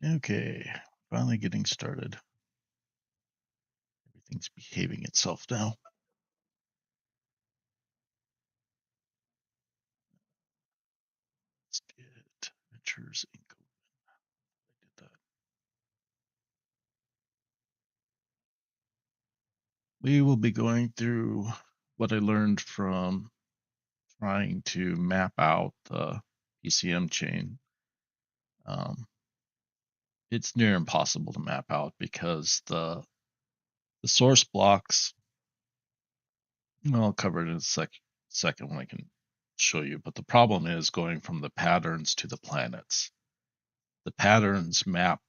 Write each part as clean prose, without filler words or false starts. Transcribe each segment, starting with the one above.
Okay, finally getting started. Everything's behaving itself now. Let's get Ventures Inc. I did that. We will be going through what I learned from trying to map out the PCM chain. It's near impossible to map out because the source blocks, well, I'll cover it in a second when I can show you, but the problem is going from the patterns to the planets. The patterns map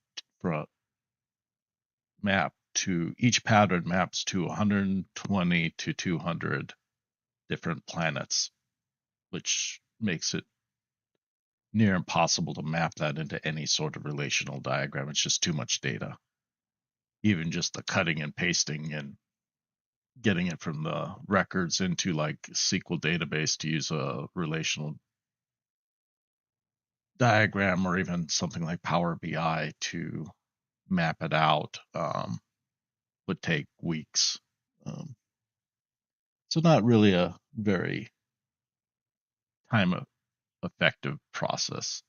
to each pattern maps to 120 to 200 different planets, which makes it near impossible to map that into any sort of relational diagram. It's just too much data. Even just the cutting and pasting and getting it from the records into like SQL database to use a relational diagram or even something like Power BI to map it out would take weeks. So not really a very time effective process.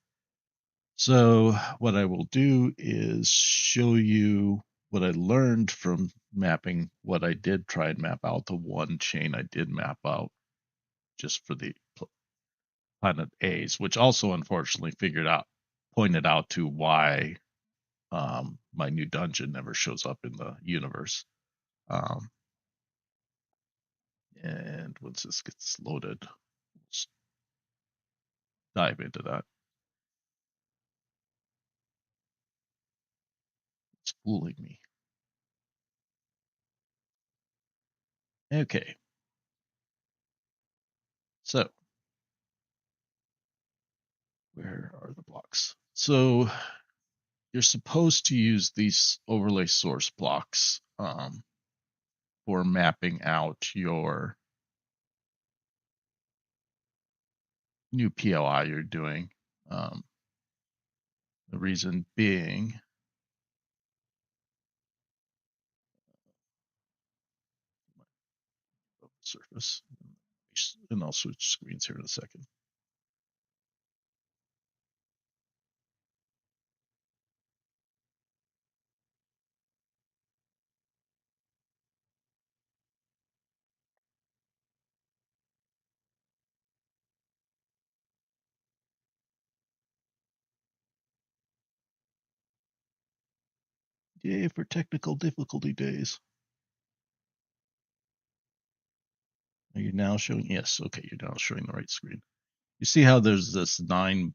So what I will do is show you what I learned from mapping what I did try and map out, the one chain I did map out just for the planet A's, which also unfortunately pointed out to why my new dungeon never shows up in the universe. And once this gets loaded, let's dive into that. It's fooling me. Okay. So, where are the blocks? So, you're supposed to use these overlay source blocks for mapping out your new PLI you're doing. The reason being, surface, and I'll switch screens here in a second. Yay for technical difficulty days. Are you now showing? Yes, okay, you're now showing the right screen. You see how there's this 9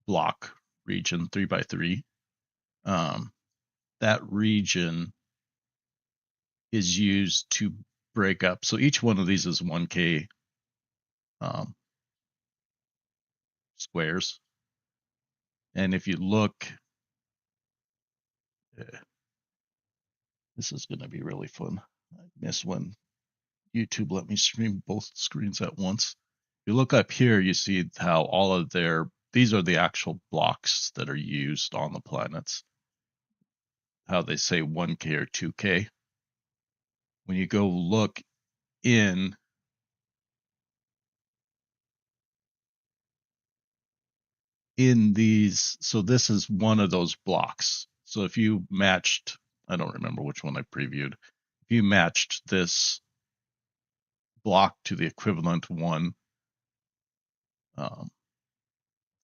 block region 3x3? That region is used to break up. So each one of these is 1K squares. And if you look, this is going to be really fun. I miss when YouTube let me stream both screens at once. If you look up here, you see how all of these are the actual blocks that are used on the planets. How they say 1K or 2K. When you go look in these, so this is one of those blocks. So if you matched, I don't remember which one I previewed, if you matched this block to the equivalent one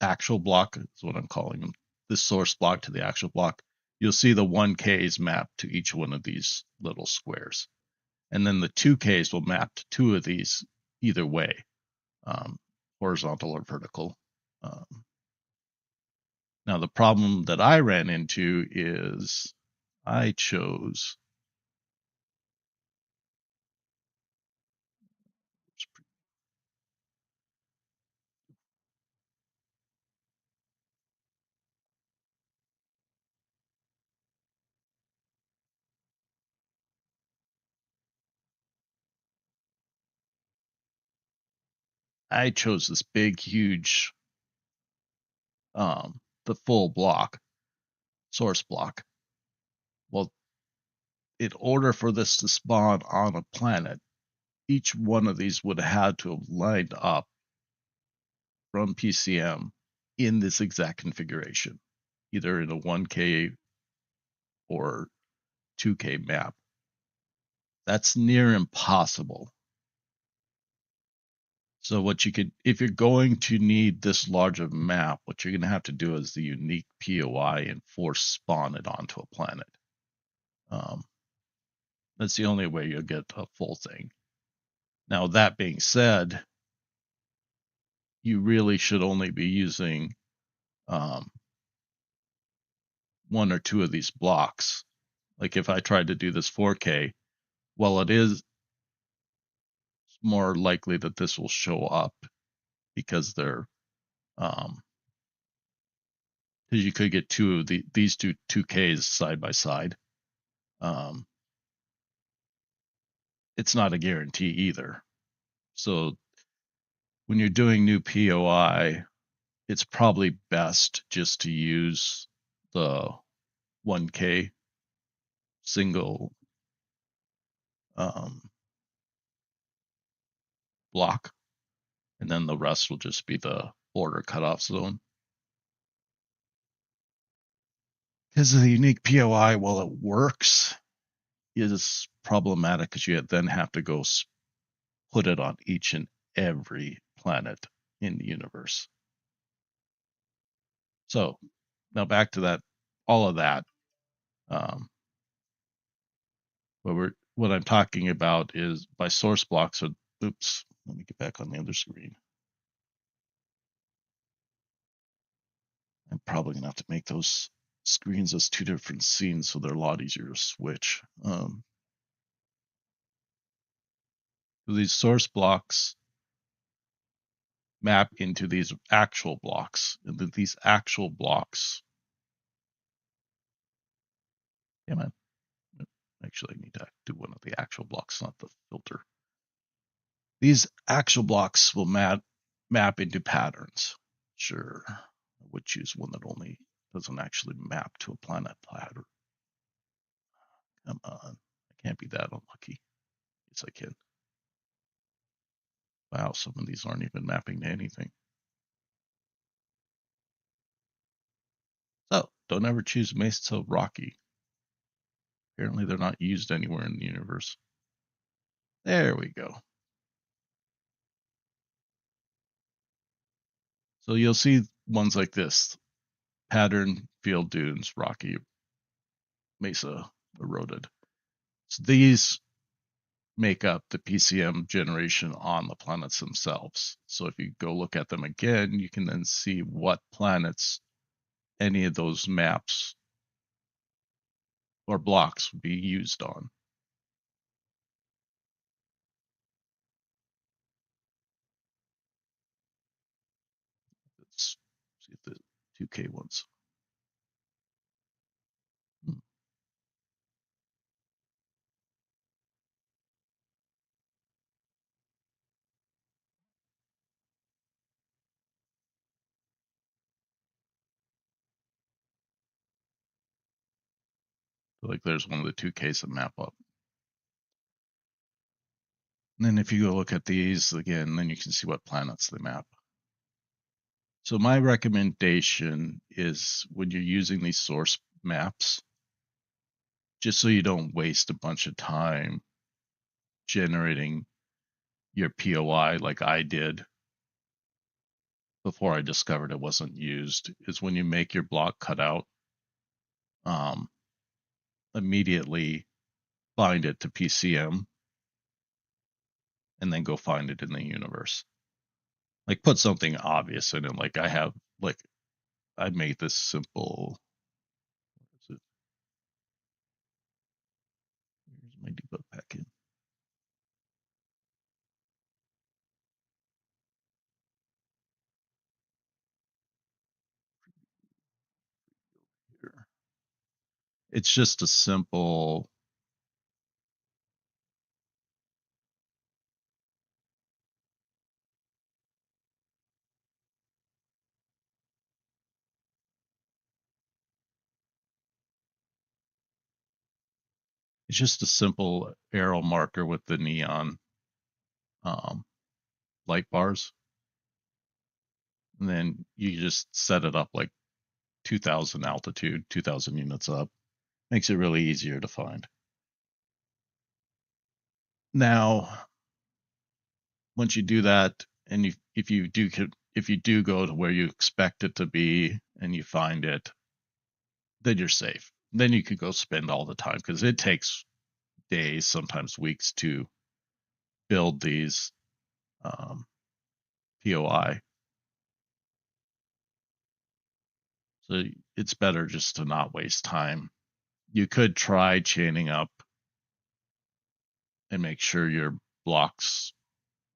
actual block, is what I'm calling them, this source block to the actual block, you'll see the 1Ks mapped to each one of these little squares. And then the 2Ks will map to 2 of these either way, horizontal or vertical. Now, the problem that I ran into is I chose this big, huge, the full block. source block. Well, in order for this to spawn on a planet, each one of these would have had to have lined up from PCM in this exact configuration, either in a 1K or 2K map. That's near impossible. So what you could, if you're going to need this large of a map, what you're going to have to do is the unique POI and force spawn it onto a planet. That's the only way you'll get a full thing. Now, that being said, you really should only be using one or two of these blocks. Like if I tried to do this 4K, well, it is more likely that this will show up because they're because you could get two of these two 2Ks side by side. It's not a guarantee either. So when you're doing new POI, it's probably best just to use the 1K single block, and then the rest will just be the border cutoff zone. Because the unique POI, while it works, is problematic because you then have to go put it on each and every planet in the universe. So now back to that, all of that. What I'm talking about is by source blocks. Oops, let me get back on the other screen. I'm probably gonna have to make those screens as two different scenes so they're a lot easier to switch. These source blocks map into these actual blocks, and then these actual blocks. Yeah, man. Actually, I need to do one of the actual blocks, not the filter. These actual blocks will map into patterns. Sure, I would choose one that only doesn't actually map to a planet pattern. Come on, I can't be that unlucky. Yes, I can. Wow, some of these aren't even mapping to anything. So, don't ever choose Mesa Rocky. Apparently, they're not used anywhere in the universe. There we go. So you'll see ones like this: pattern, field dunes, rocky, mesa, eroded. So these make up the PCM generation on the planets themselves. So if you go look at them again, you can then see what planets any of those maps or blocks would be used on. Let's see if the 2K ones. Like there's one of the 2Ks that map up. And then if you go look at these again, then you can see what planets they map. So my recommendation is when you're using these source maps, just so you don't waste a bunch of time generating your POI like I did before I discovered it wasn't used, is when you make your block cutout, immediately bind it to PCM and then go find it in the universe. Like put something obvious in it. Like I made this simple. Here's my debug packet. Here. It's just a simple It's just a simple arrow marker with the neon light bars. And then you just set it up like 2000 altitude, 2000 units up. Makes it really easier to find. Now, once you do that, and if you do go to where you expect it to be and you find it, then you're safe. Then you could go spend all the time, because it takes days, sometimes weeks, to build these POI. So it's better just to not waste time. You could try chaining up and make sure your blocks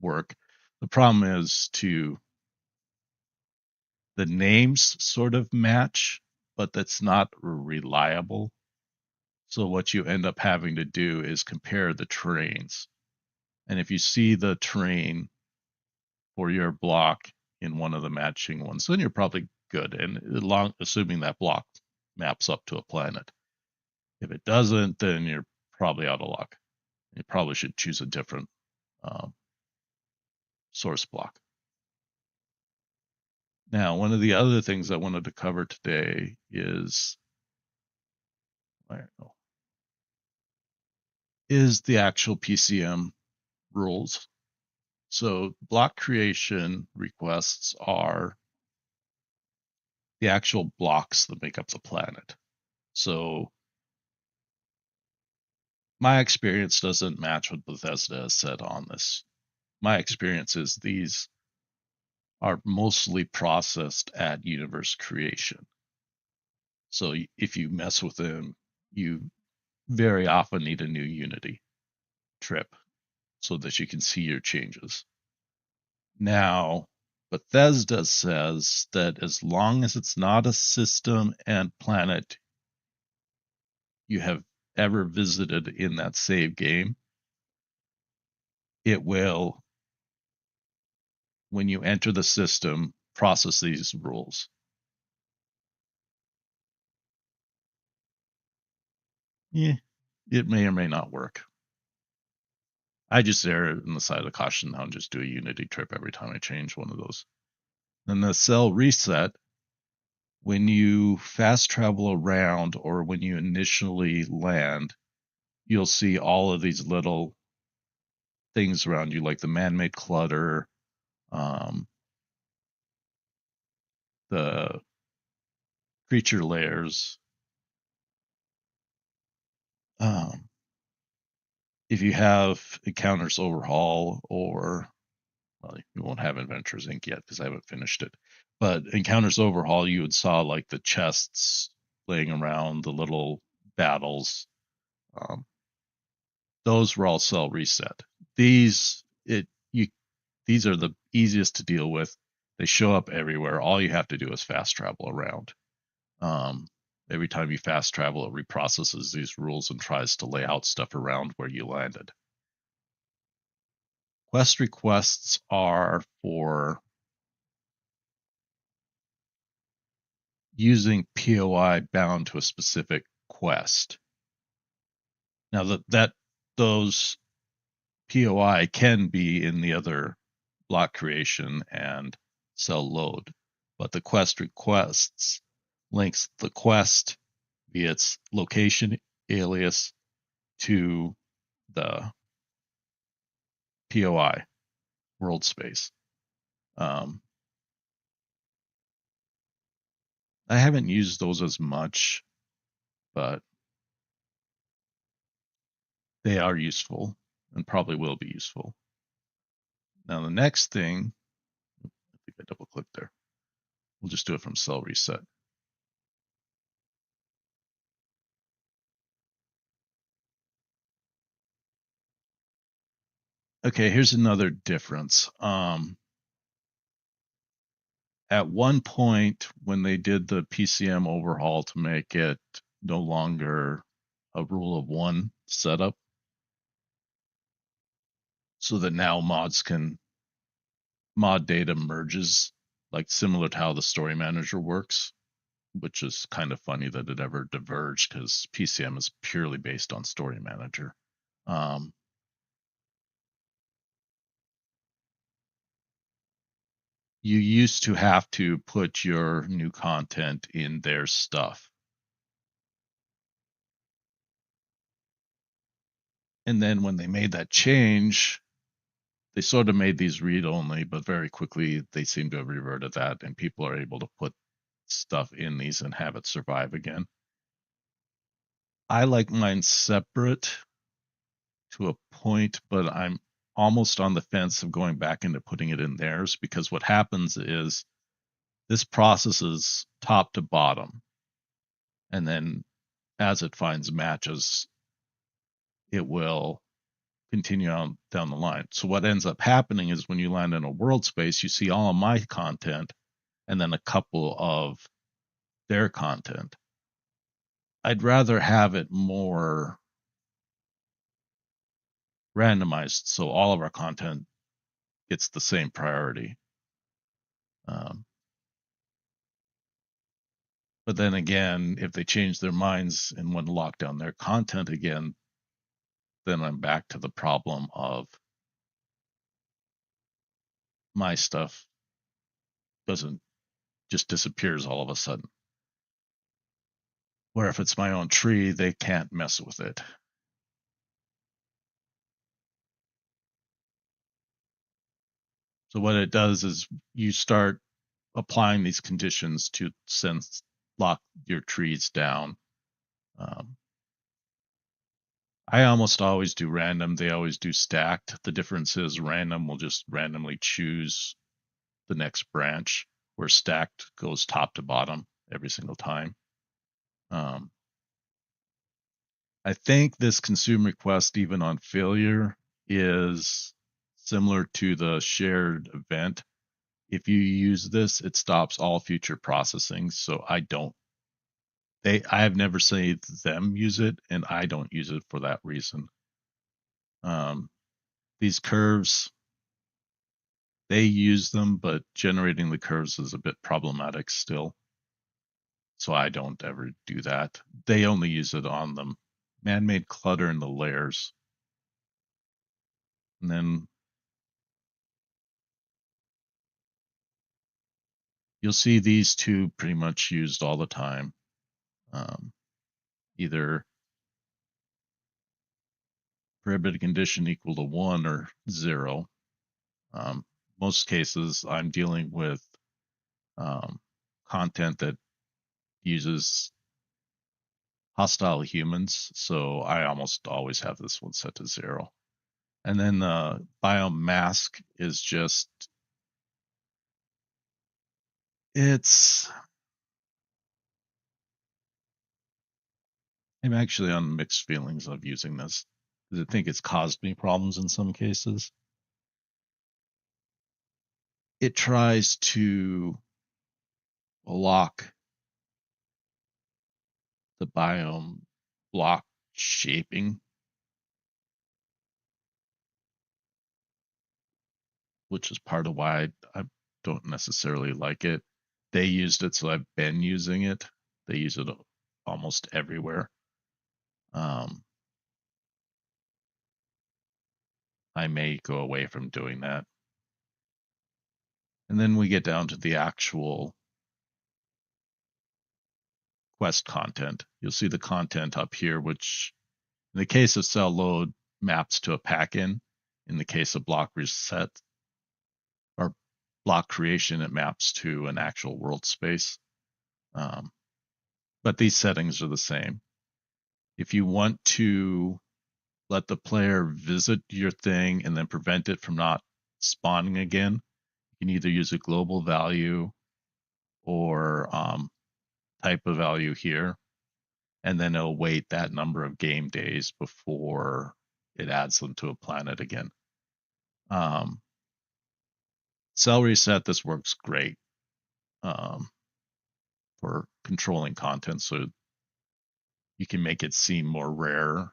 work. The problem is the names sort of match, but that's not reliable. So what you end up having to do is compare the terrains. And if you see the terrain for your block in one of the matching ones, then you're probably good. And assuming that block maps up to a planet. If it doesn't, then you're probably out of luck. You probably should choose a different source block. Now, one of the other things I wanted to cover today is the actual PCM rules. So block creation requests are the actual blocks that make up the planet. So my experience doesn't match what Bethesda has said on this. My experience is these are mostly processed at universe creation. So if you mess with them, you very often need a new Unity trip so that you can see your changes. Now, Bethesda says that as long as it's not a system and planet you have ever visited in that save game, it will, when you enter the system, process these rules. Yeah, it may or may not work. I just err on the side of the caution now and just do a Unity trip every time I change one of those. Then the cell reset, when you fast travel around or when you initially land, you'll see all of these little things around you, like the man-made clutter, the creature layers. If you have Encounters Overhaul, or well, you won't have Adventures Inc. yet because I haven't finished it. But Encounters Overhaul, you would saw like the chests laying around, the little battles. Those were all cell reset. These are the easiest to deal with. They show up everywhere. All you have to do is fast travel around. Every time you fast travel, it reprocesses these rules and tries to lay out stuff around where you landed. Quest requests are for using POI bound to a specific quest. Now those POI can be in the other block creation and cell load, but the quest requests links the quest via its location alias to the POI world space. I haven't used those as much, but they are useful and probably will be useful. Now the next thing, I think I double clicked there. We'll just do it from cell reset. Okay, here's another difference. At one point, when they did the PCM overhaul to make it no longer a rule of one setup, so that now mods can mod data merges, like similar to how the story manager works. which is kind of funny that it ever diverged because PCM is purely based on Story Manager. You used to have to put your new content in their stuff. And then when they made that change, they sort of made these read only, but very quickly they seem to have reverted that, and people are able to put stuff in these and have it survive again. I like mine separate to a point, but I'm almost on the fence of going back into putting it in theirs, because what happens is this processes top to bottom, and then as it finds matches, it will continue on down the line. So what ends up happening is when you land in a world space, you see all of my content and then a couple of their content. I'd rather have it more randomized so all of our content gets the same priority. But then again, if they change their minds and want to lock down their content again, then I'm back to the problem of my stuff doesn't just disappears all of a sudden. Where if it's my own tree, they can't mess with it. So what it does is you start applying these conditions to lock your trees down. I almost always do random. They always do stacked. The difference is random will just randomly choose the next branch, where stacked goes top to bottom every single time. I think this consume request, even on failure, is similar to the shared event. If you use this, it stops all future processing. So I have never seen them use it, and I don't use it for that reason. These curves, they use them, but generating the curves is a bit problematic still. So I don't ever do that. They only use it on the man-made clutter in the layers. And then you'll see these two pretty much used all the time. Either prohibited condition equal to 1 or 0. Most cases, I'm dealing with content that uses hostile humans, so I almost always have this one set to 0. And then the biome mask is just, I'm actually on mixed feelings of using this, because I think it's caused me problems in some cases. It tries to lock the biome block shaping, which is part of why I don't necessarily like it. They used it, so I've been using it. They use it almost everywhere. I may go away from doing that. And then we get down to the actual quest content. You'll see the content up here, which in the case of cell load maps to a pack-in. In the case of block reset or block creation, it maps to an actual world space. But these settings are the same. If you want to let the player visit your thing and then prevent it from not spawning again, you can either use a global value or type of value here, and then it'll wait that number of game days before it adds them to a planet again. Cell reset, this works great for controlling content, so you can make it seem more rare.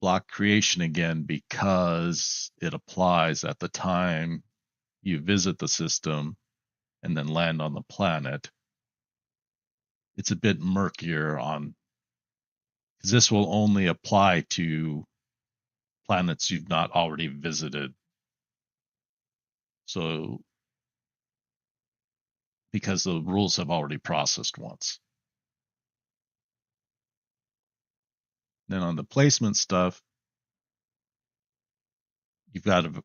Block creation again, because it applies at the time you visit the system, and then land on the planet, it's a bit murkier on, because this will only apply to planets you've not already visited. So, because the rules have already processed once. Then on the placement stuff, you've got a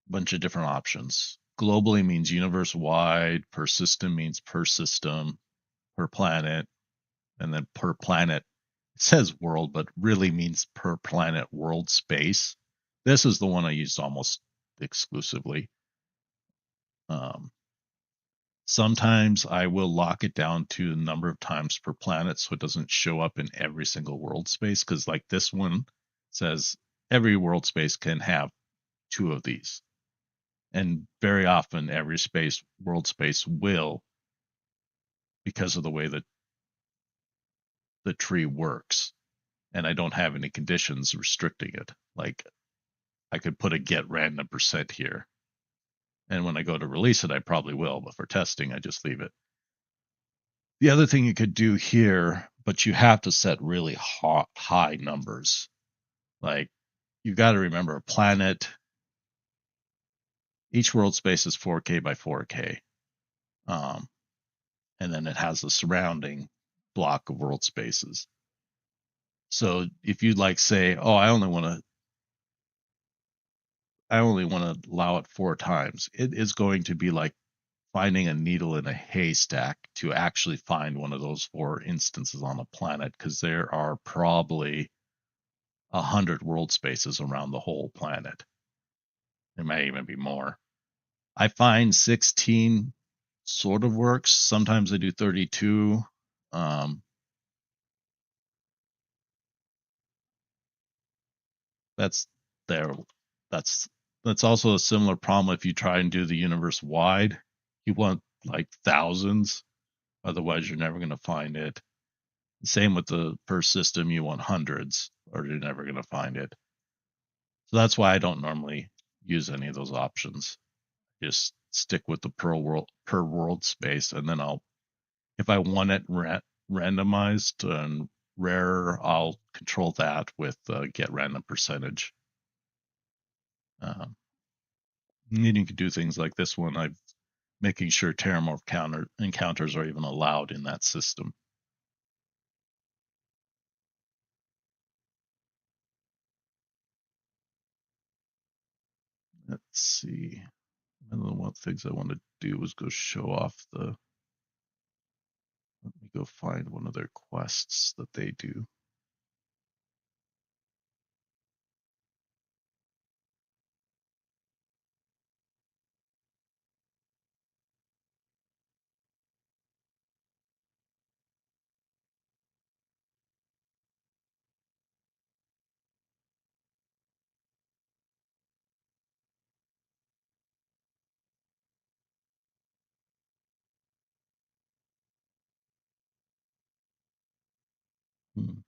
bunch of different options. Globally means universe wide, per system means per system, per planet, and then per planet. It says world, but really means per planet world space. This is the one I used almost exclusively. Um, Sometimes I will lock it down to a number of times per planet so it doesn't show up in every single world space. Because, like, this one says every world space can have two of these. And very often, every world space will, because of the way that the tree works. And I don't have any conditions restricting it. Like, I could put a get random percent here. And when I go to release it, I probably will. But for testing, I just leave it. The other thing you could do here, but you have to set really high numbers. Like, you got to remember, a planet, each world space is 4K by 4K. And then it has a surrounding block of world spaces. So if you'd like say, oh, I only want to allow it 4 times, it is going to be like finding a needle in a haystack to actually find one of those 4 instances on a planet, because there are probably 100 world spaces around the whole planet. There may even be more. I find 16 sort of works. Sometimes I do 32. That's there. That's that's also a similar problem if you try and do the universe wide. You want like thousands, otherwise you're never going to find it. Same with the per system, you want hundreds, or you're never going to find it. So that's why I don't normally use any of those options. Just stick with the per world space, and then if I want it randomized and rare, I'll control that with get random percentage. Um, Needing to do things like this one, I'm making sure terramorph encounters are even allowed in that system. Let's see. One of the things I want to do was go show off the. Let me go find one of their quests that they do. Hmm.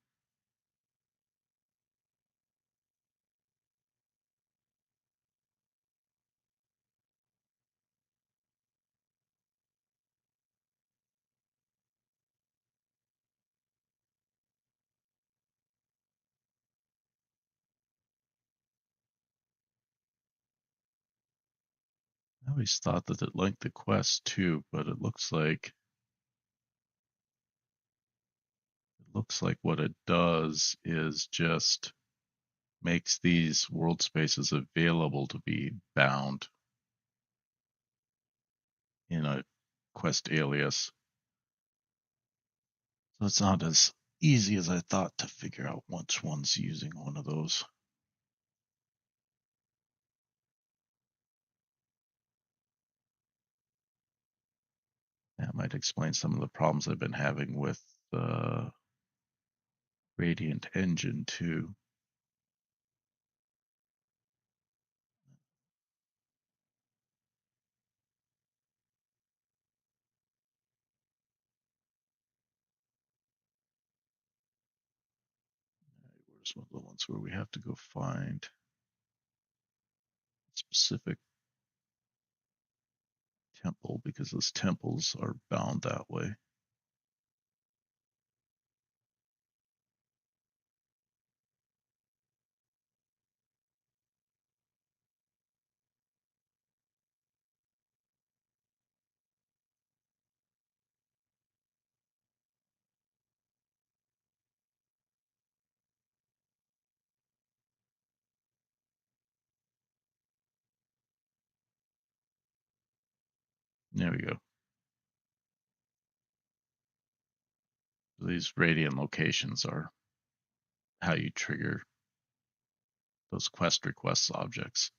I always thought that it linked the quest too, but it looks like what it does is just makes these world spaces available to be bound in a quest alias. So it's not as easy as I thought to figure out which one's using one of those. That might explain some of the problems I've been having with the Radiant engine too. Where's one of the ones where we have to go find specific temple because those temples are bound that way. There we go. These radiant locations are how you trigger those quest requests objects.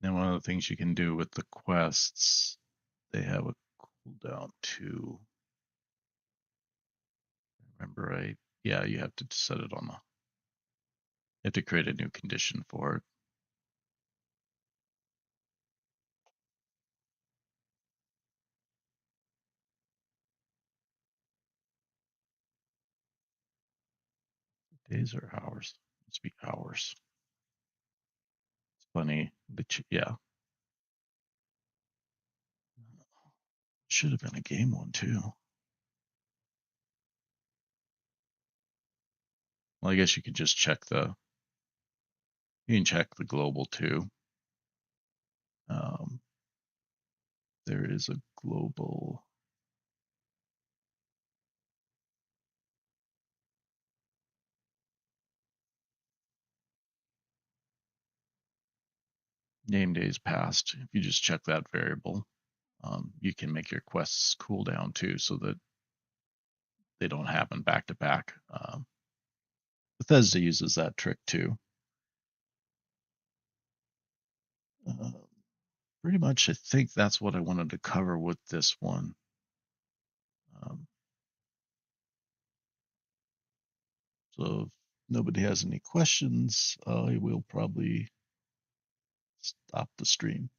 Now, one of the things you can do with the quests, they have a cooldown too. Remember right? Yeah, you have to set it on the. You have to create a new condition for it. Days or hours? Must be hours. It's funny, but yeah, should have been a game one too. Well, I guess you could just check the. You can check the global too. Um, there is a global. Name days past. If you just check that variable, you can make your quests cool down too, so that they don't happen back to back. Bethesda uses that trick too. Uh, Pretty much, I think that's what I wanted to cover with this one. Um, so if nobody has any questions, I will probably stop the stream.